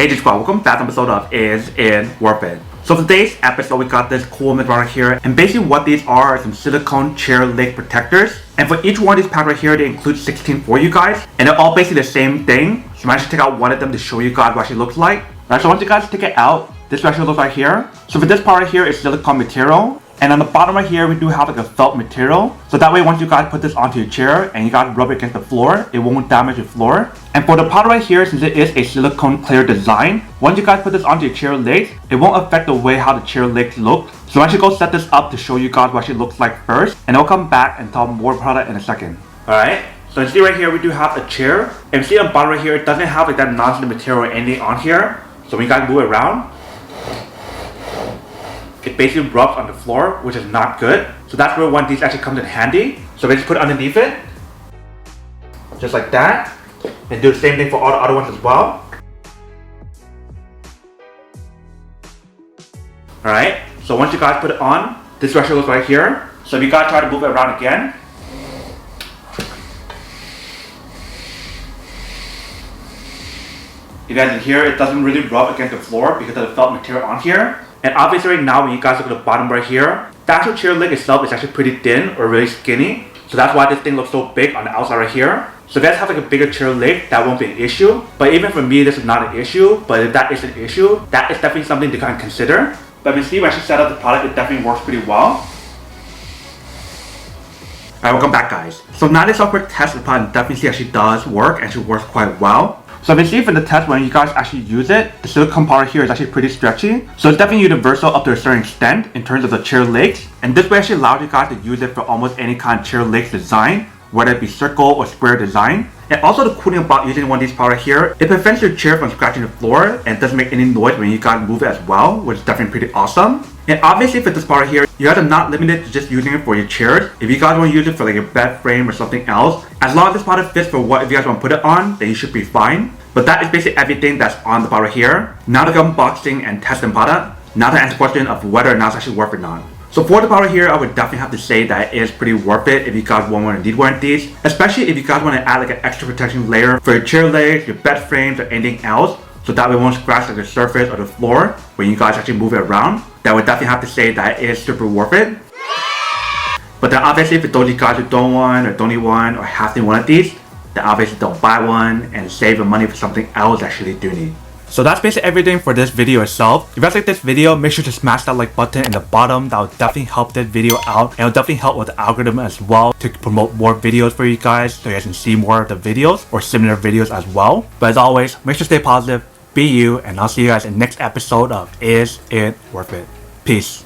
Hey Squad, welcome back to an episode of Is It Worth It? So for today's episode, we got this cool mid right here, and basically what these are some silicone chair leg protectors. And for each one of these packs right here, they include 16 for you guys, and they're all basically the same thing. So I'm actually take out one of them to show you guys what it actually looks like. Alright, so once you guys take it out, this actually looks like here. So for this part right here is silicone material. And on the bottom right here, we do have like a felt material. So that way, once you guys put this onto your chair and you guys rub it against the floor, it won't damage your floor. And for the part right here, since it is a silicone clear design, once you guys put this onto your chair legs, it won't affect the way how the chair legs look. So I'm actually go set this up to show you guys what it looks like first. And I'll come back and talk more about it in a second. Alright, so you see right here, we do have a chair. And you see on the bottom right here, it doesn't have like that non-stick material or anything on here. So when you guys move it around, it basically rubs on the floor, which is not good. So that's where one of these actually comes in handy. So we just put it underneath it, just like that. And do the same thing for all the other ones as well. Alright, so once you guys put it on, this actually looks right here. So if you guys try to move it around again, you guys can hear it doesn't really rub against the floor because of the felt material on here. And obviously right now when you guys look at the bottom right here, the actual chair leg itself is actually pretty thin or really skinny. So that's why this thing looks so big on the outside right here. So if you guys have like a bigger chair leg, that won't be an issue. But even for me, this is not an issue. But if that is an issue, that is definitely something to kind of consider. But when Steve actually set up the product, it definitely works pretty well. Alright, welcome back guys. So now this quick test of the product definitely actually does work and actually works quite well. So you see from the test when you guys actually use it, the silicone part here is actually pretty stretchy. So it's definitely universal up to a certain extent in terms of the chair legs. And this way actually allows you guys to use it for almost any kind of chair legs design, whether it be circle or square design. And also the cool thing about using one of these parts right here, it prevents your chair from scratching the floor and doesn't make any noise when you guys move it as well, which is definitely pretty awesome. And obviously for this part right here, you guys are not limited to just using it for your chairs. If you guys want to use it for like your bed frame or something else, as long as this product fits for what if you guys want to put it on, then you should be fine. But that is basically everything that's on the product right here. Now to go unboxing and testing the product, now to answer the question of whether or not it's actually worth it or not. So for the product here, I would definitely have to say that it is pretty worth it if you guys want to need one of these. Especially if you guys want to add like an extra protection layer for your chair legs, your bed frames, or anything else. So that way it won't scratch like the surface or the floor when you guys actually move it around. That would definitely have to say that it is super worth it. But then obviously for those of you guys who don't want or don't need one or have to need one of these, then obviously don't buy one and save your money for something else that you actually do need. So that's basically everything for this video itself. If you guys like this video, make sure to smash that like button in the bottom. That will definitely help this video out, and it'll definitely help with the algorithm as well to promote more videos for you guys so you guys can see more of the videos or similar videos as well. But as always, make sure to stay positive, be you, and I'll see you guys in the next episode of Is It Worth It? Peace.